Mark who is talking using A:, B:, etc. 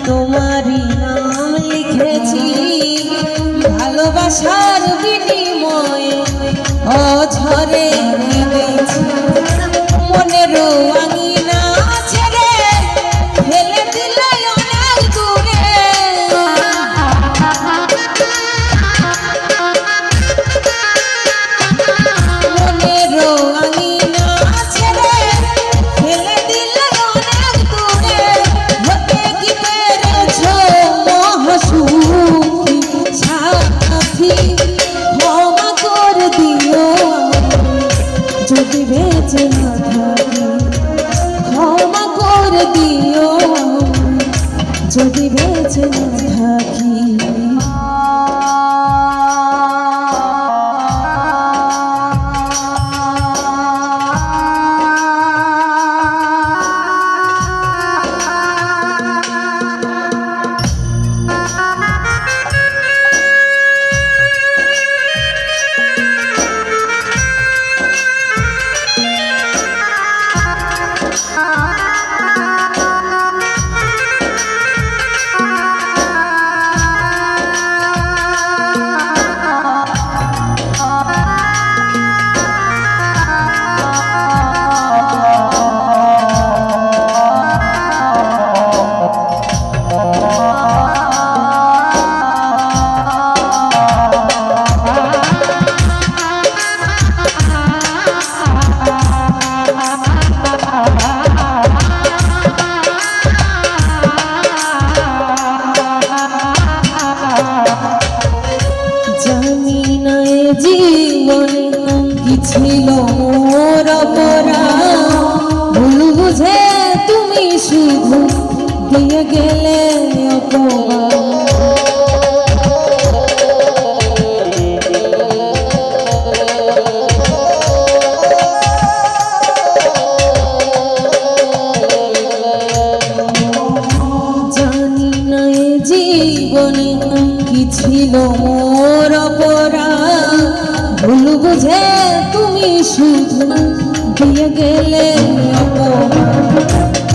A: তোমারই নাম লিখেছি ভালোবাসার বিনিময়ে অঝরে দিয়েছি মনেরও আঙিনা ছেড়ে ফেলে দিলে অনেক দূরে মনেরও আঙিনা ছেড়ে ফেলে দিলে অনেক দূরে হতে কি পেরেছ মহাসুখী সাথী ক্ষমা করে দিও যদি বেঁচে না থাকি ক্ষমা করে দিও যদি বেঁচে না থাকি জীবনে কি ছিল মোর অপরাধ ভুল বুঝে তুমি শুধু দিয়ে গেলে অপমান জানি না এ জীবনে কি ছিল মোর অপরাধ ভুল বুঝে তুমি শুধু দিয়ে গেলে অপমান